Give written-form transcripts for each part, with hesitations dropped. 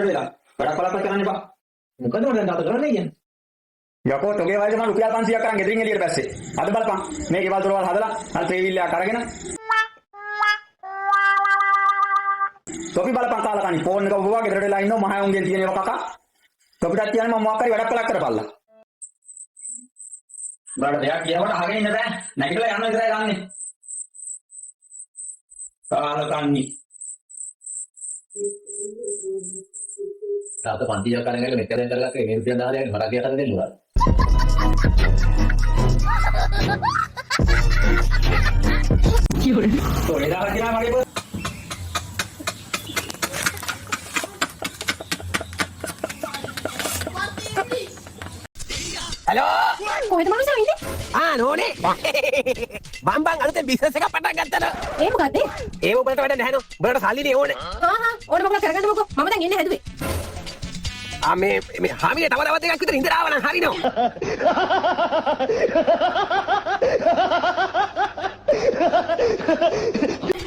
වෙලා. වැඩක් බලපත් කරන්න එපා. මොකද උඹ දැන් තාත්තා කරන්නේ කියන්නේ? යකෝ තෝගේ වයස මම රුපියල් 500ක් අරන් ගෙදරින් එළියට බැස්සේ. අද බලපන් මේ ගෙවල් දොරවල් හදලා අර ත්‍රිවිල්ලයක් අරගෙන. තොපි බලපන් කාලකණි ෆෝන් එක ඔබවා ගෙදරට වෙලා ඉන්නව මහා උන්ගෙන් තියෙන ඒවා කකා. තොපිටත් කියන්නේ මම මොකක් හරි වැඩක් කළා කරපල්ලා. බාඩ දෙයක් කියවට අහගෙන ඉන්න බෑ. නැගිටලා යන්න විතරයි ගන්නෙ. කාලකණි. තාත්තා පන්තියක් අරන් ගිහලා මෙතෙන් කරගත්තා මේ රුපියල් 10ක් මට කියන්න දෙන්නවා. තොනේ දාලා කියනවා මගේ බෝ. හලෝ කොහෙද මනුස්සයා ඉන්නේ? නෝනේ බම්බන් අලුතෙන් බිස්නස් එකක් පටන් ගත්තා නේ. ඒ මොකද්ද? ඒ උඹලට වැඩ නැහැ නෝ. උඹලට සල්ලිනේ ඕනේ. ඕන මොකද කරගන්න මොකෝ? මම දැන් එන්නේ හැදුවේ. මේ හාමිනේ තව දවස් දෙකක් විතර ඉඳලා ආව නම් හරිනෝ.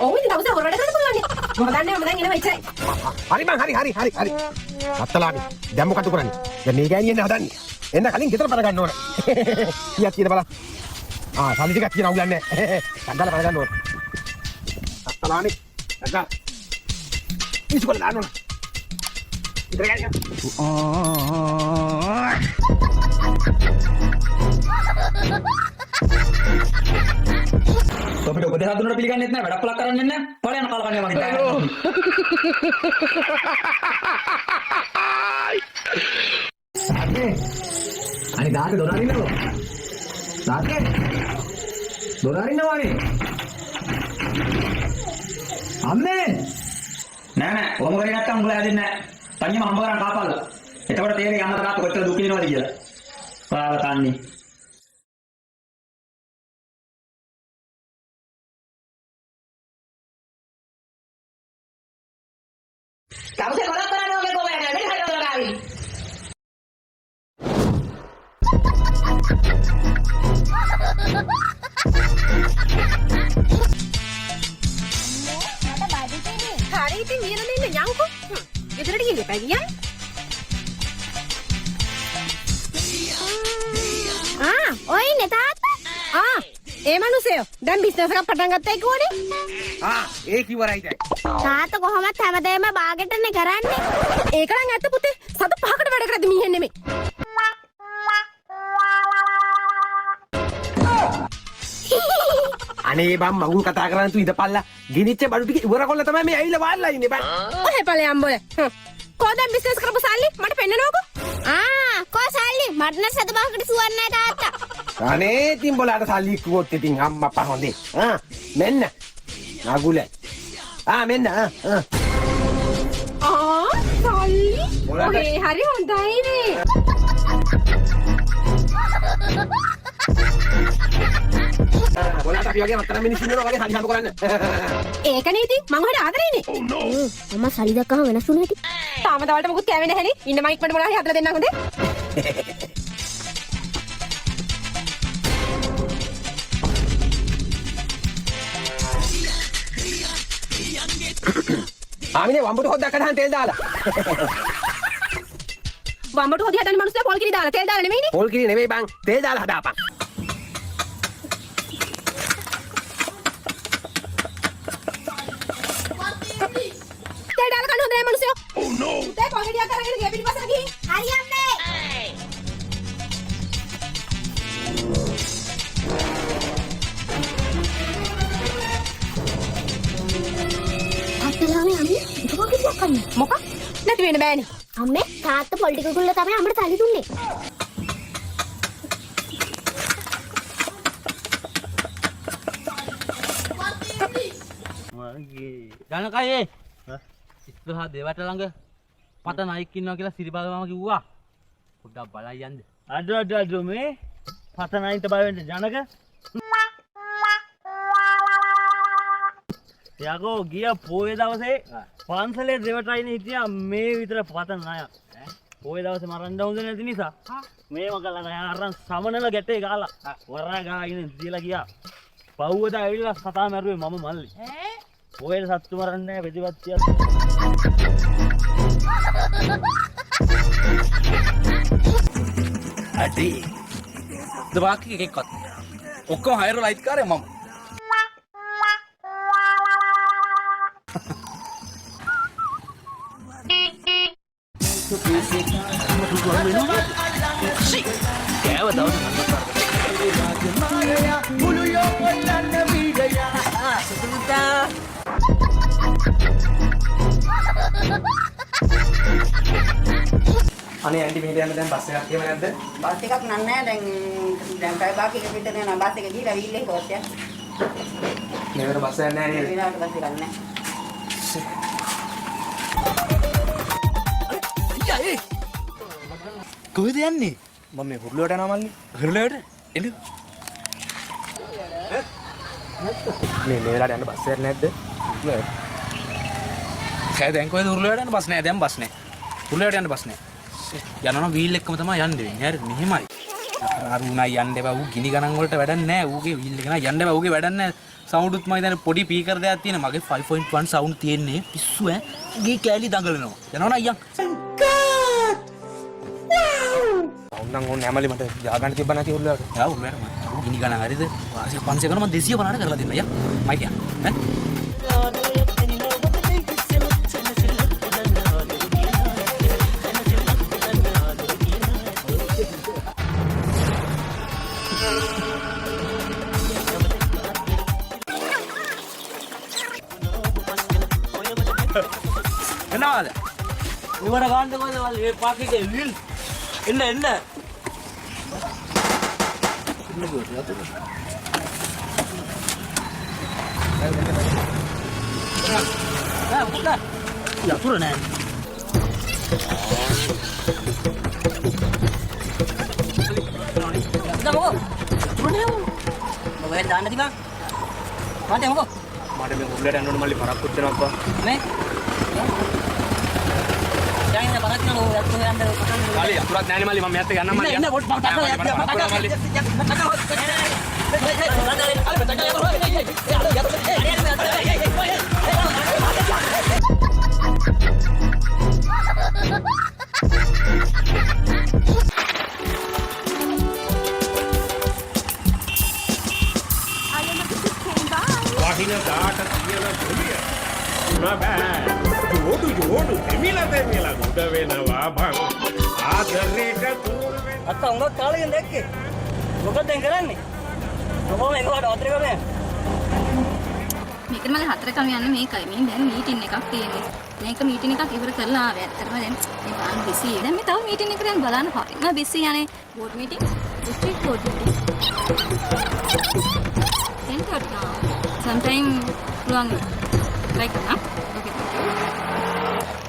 ඔව් ඉතින් දවසේ හොර වැඩ කරන්න පුළුවන් නේ. මම දන්නේ මම දැන් එනවා ඉච්චරයි. හරි බං හරි. අත්තලාමි දැන් මොකද කරන්නේ? දැන් මේ ගෑණි එන්න හදන්නේ. එන්න කලින් ගෙදර බල ගන්න ඕන. කීයක් තියෙන බලන්න. සල්ලි ටිකක් තියෙන අවුලක් නැහැ. සද්දාලා බල ගන්න ඕන. අත්තලාමි. අක්කා. ඉස්කොල දාන්න ඕන. ඉතර ගන්න. තොපිට උපදේශ දුන්නට පිළිගන්නෙත් නැහැ වැඩක් කළා කරන්නේ නැහැ. පළ යන කාලකණ්ණිය වගේ. අනේ දාට දොර අරින්නකො. දාට දොර අරින්නවානේ. අම්මේ නෑ ඔහොම කරේ නැත්තම් උඹලා හැදෙන්නේ නෑ. තනියම හම්බ කරන් කාපල්ලා. එතකොට තේරෙයි අම්මට තාත්තා කොච්චර දුක් විඳිනවද කියලා. පාව තන්නේ. දවසේ හොරක් කරන්න ඕනේ කොහොමද? මෙන්න හරි දොර ගාවි. හරි ඉතින් නියන දෙන්න යන්කෝ. ගෙදරට ගිහින් එපා ගියන්. ඔය ඉන්නේ තාත්තා. ඒ මිනිස්සයෝ දැන් බිස්නස් එකක් පටන් ගත්තා කිව්වනේ. ඒ කිවරයිද? තාත්තා කොහොමද හැමදේම බාගෙටනේ කරන්නේ. ඒක නම් ඇත්ත පුතේ. සතු පහකට වැඩ කරද්දි මීහෙන් නෙමෙයි. අනේ බම් මගුල් කතා කරන්න තු ඉඳපල්ලා. ගිනිච්ච බඩු ටික ඉවර කොල්ල තමයි මේ ඇවිල්ලා වාල්ලා ඉන්නේ බං. ඔහෙ ඵලයන් බොල. කොහෙන්ද බිස්නස් කරපු සල්ලි මට පෙන්නනවකෝ. කො සල්ලි මට නම් සතු පහකට සුවන්නේ නැහැ තාත්තා. අනේ ඉතින් බොලාට සල්ලි කිව්වොත් ඉතින් අම්මා හොඳේ. මෙන්න. නගුල. මෙන්න. සල්ලි. ඔහේ හරි හොඳයිනේ. බොලාට අපි වගේ මත්තර මිනිස්සු ඉන්නවා වගේ සල්ලි හම්බ කරන්න. ඒකනේ ඉතින් මං ඔහෙට ආදරේනේ. මම සල්ලි දැක්කම වෙනස් වුණා ඇති. තාම දවල්ට මොකුත් කෑවේ නැහැනේ. ඉන්න මයික් මට මොනවා හරි හදලා දෙන්න හොඳේ. ආමිනේ වම්බුට හොද්දක් අදහන් තෙල් දාලා. වම්බට හොදි හදන්න මිනිස්සු පොල් කිරි දාලා තෙල් දාලා නෙමෙයිනේ. පොල් කිරි නෙමෙයි බං. තෙල් දාලා හදාපන්. තෙල් දාලා කන්න හොඳ නැහැ මිනිස්සු. දැන් පොල් ගෙඩියක් අරගෙන ගේ පිටිපස්සට ගිහින්. හරි යන්නේ. මොකක් නැති වෙන්න බෑනේ. අම්මේ තාත්තා පොල් ටික කුල්ල තමයි අම්මට සල්ලි දුන්නේ. ජනකයේ ඉස්සරහා දෙවට ළඟ පත නයික් ඉන්නවා කියලා සිරිබාල මාම කිව්වා. පොඩ්ඩක් බලයි යන්න. අද මේ පත නයින්ට බය වෙන්න ජනක. යකෝ ගිය පොයේ දවසේ පන්සලේ දෙවටයින හිටියා මේ විතර පත ණය. පොයේ දවසේ මරන්න හොඳ නැති නිසා මේව කළා අරන් සමනල ගැටේ ගාලා වරා ගාගෙන දීලා ගියා. පව්වද ඇවිල්ලා සතා මැරුවේ මම මල්ලි. පොයේ සත්තු මරන්නේ නැහැ වෙදිවත්තියක්. අඩි දවාකි එකක්වත් ඔක්කොම හයර ලයිට් කාරය මම කෑව අනේ ඇන්ටි මෙහෙට යන්න දැන් බස් එකක් එහෙම නැද්ද? බස් එකක් නෑ දැන් පැය භාගයක විතර යන බස් එක ගිහලා වීල්ලේ කොච්චර මේකට බස් එකක් නෑ නේද? විනාඩි බස් එකක් නෑ කොහෙද යන්නේ මම මේ හුරුලුවට යනවා මල්ලි. හරලට එන්න මේ වෙලාවට යන්න බස් එකක් නැද්ද? කෑ දැන් කොහෙද හුරලට යන්න බස් නෑ දැන් බස් නෑ හුරලට යන්න බස් නෑ යනවා වීල් එක්කම තමයි යන්න වෙන්නේ හරි මෙහෙමයි අර උණයි යන්න එපා ඌ ගිනි ගණන් වලට වැඩක් නෑ ඌගේ වීල් එක නෑ යන්න එපා ඌගේ වැඩක් නෑ සවුන්ඩ් උත් මම දැන් පොඩි පීකර් දෙයක් තියෙන මගේ 5.1 සවුන්ඩ් තියෙන්නේ පිස්සු ඈ ගේ කෑලි දඟලනවා යනවා අයියන් ඔන්නම් ඕනේ ඇමලි මට යආගන්න තිබ්බ නැති හුරුලුවට. යා උඹට මම ගිනි ගණන් හරිද වාසිය 500 කරන මම 250ට කරලා දෙන්න අයියා මයි කිය ඈ එනවාද ඉවර ගන්න කොහෙද මේ පාකිගේ වීල් එන්න යතුරු නෑ දමෝ මොකද දාන්න තිබා මට මොකෝ මට මේ හුරුලුවට යන්න ඕනේ මල්ලි පරක්කුත් වෙනවා අප්පා. මේ දැන් ඉන්න බලන්න ඕන යතුරු යන්න මල්ලි යතුරුක් නෑනේ මල්ලි මම මෙයාත් එක්ක යන්නම් මල්ලි. ඉන්න පොඩ් වහින දාට කියන ගොලිය නබෑ යෝඩු දෙමිලා උඩ වෙනවා බං ආදරේට තුල් වෙන අත්ත උඹ කාලෙන් දැක්කේ මොකද දැන් කරන්නේ කොහොම එකවට වතුර කරන්නේ මේක මම හතර කම යන්න මේකයි මේ දැන් මීටින් එකක් තියෙන්නේ මේක මීටින් එකක් ඉවර කරලා ආවේ ඇත්තටම දැන් මේ පාන් බිසි දැන් මේ තව මීටින් එකක් දැන් බලන්න හරිම බිසි යන්නේ board meeting district board meeting centre now sometime පුළුවන් like nah okay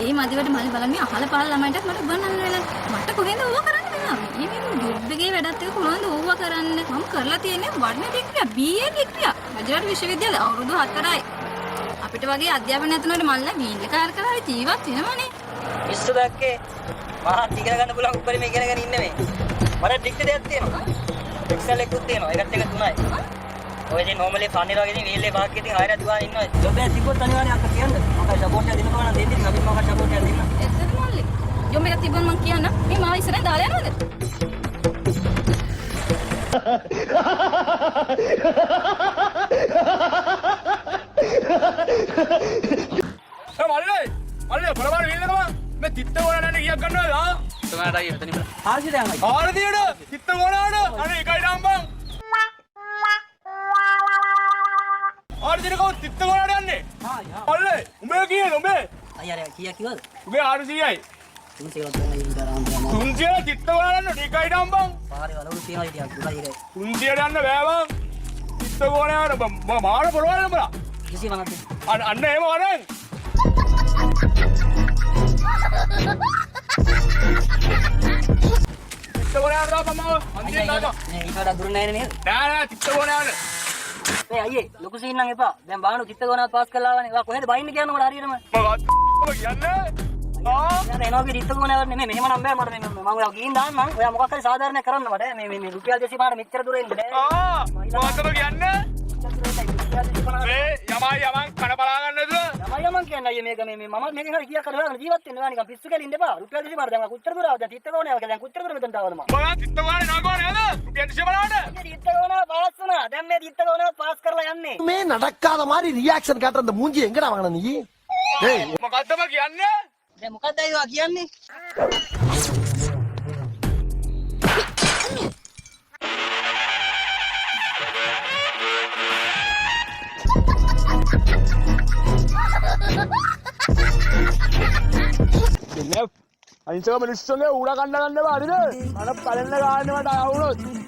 ඒ මදිවට මල් බලන්න මේ අහල පහල ළමයින්ටත් මට උගන්වන්න වෙලා මට කොහෙන්ද ඕවා කරන්න වෙලා මේ ජොබ් එකේ වැඩත් එක කොහොමද ඕවා කරන්න මම කරලා තියෙන්නේ වර්ණ ඩිග්‍රිය BA ඩිග්‍රිය රජරට විශ්වවිද්‍යාලේ අවුරුදු 4යි අපිට වගේ අධ්‍යාපන නැතුනට මල්ලා වීල් කාර් කරලා ජීවත් වෙනවනේ ඉස්සු දැක්කේ මහා ඉගෙන ගන්න පුළුවන් උඩරිම ඉගෙනගෙන ඉන්නේ මේ මට ඩිග්‍රී දෙකක් තියෙනවා එක්සල් එකකුත් තියෙනවා ඒකට එක 3යි ඔය ඉතින් normally ෆන්නර් වගේ ඉතින් වීල් එක පාක් එකකින් ආයෙත් දුවා ඉන්නවා ජොබ් එක තිබ්බොත් අනිවාර්යෙන් අක්ක කියන්න මම සපෝට් එක දෙන්නකම නම් දෙන්න ඉතින් අපි මොකක්ද සපෝට් එක දෙන්න එතන මල්ලි ජොබ් එකක් තිබ්බම මං කියන්න මේ මාව ඉස්සරහින් දාලා යනවද මල්ලි බරබර වීල්ලකම මේ තිත්ත ගෝණාට ගියක් ගන්නවද ආ ඔයාලටයි එතනින් ආසිට යනවා ආරදියට තිත්ත ගෝණාට අනේ එකයි ඩම්බන් ආරදියට කව තිත්ත ගෝණාට යන්නේ මල්ලි උඹේ කීයද උඹේ අයියා කීයක් කිව්වද උඹේ 400යි 300 ගන්න ඉඳලා ආම්බා 300 තිත්ත ගෝණාට යන්න එකයි ඩම්බන් පාරේ වලවලු තියනවා ඉතින් දුබයි එකයි 300 යන්න බෑ බං තිත්ත ගෝණාට මාර පොරවල් නඹලා කිසි වනක් අන්න එහෙම වරෙන් තිත්ත ගෝණාට දාපමව අන්තිම දාපම නේ ඊට දුර නැහැ නේද නෑ තිත්ත ගෝණාට ඒ අයියේ ලොකු සීන් නම් එපා දැන් බානු චිත්ත ගෝණාත් පාස් කරලා ආවනේ ඔයා කොහෙද බයින්න කියන්නේ මට හරියටම මොකක්ද කියන්නේ යාර එනෝගේ චිත්ත ගෝණාවත් නෙමෙයි මෙහෙම නම් බෑ මට මේ මම ඔයා ගිහින් දාන්නම් ඔයා මොකක් හරි සාධාරණයක් කරන්න මට මේ රුපියල් 200 මාර මෙච්චර දුර එන්න බෑ මොකක්ද කියන්නේ මේ යමයි යමන් කන බලා ගන්නද අයියා මං කියන්නේ අයියා මේක මේ මම මේකෙන් හරි කීයක් කරලා ජීවත් වෙනවා නිකන් පිස්සු කෙලින් ඉඳපා රුපියල් 20 මාර දැන් කුච්චර දුරාව දැන් තිත්ත ගෝනේ ආව දැන් කුච්චර දුර මෙතනට ආවද මම මම තිත්ත ගෝනේ නගෝනේ නේද රුපියල් 20 බලන්න තිත්ත ගෝනේ පාස් වුණා දැන් මේ තිත්ත ගෝනේ පාස් කරලා යන්නේ මේ நடக்காத மாதிரி ரியாக்ஷன் காட்டுற அந்த மூஞ்சி எங்கடா வாங்கின நீ டேய் මොකද්ද මම කියන්නේ දැන් මොකක්ද අයියා කියන්නේ අනිසක මිනිස්සුන්ගේ ඌර කන්න ගන්න බෑ හරිද? අර පලන්න ගන්න මට ආවුනොත්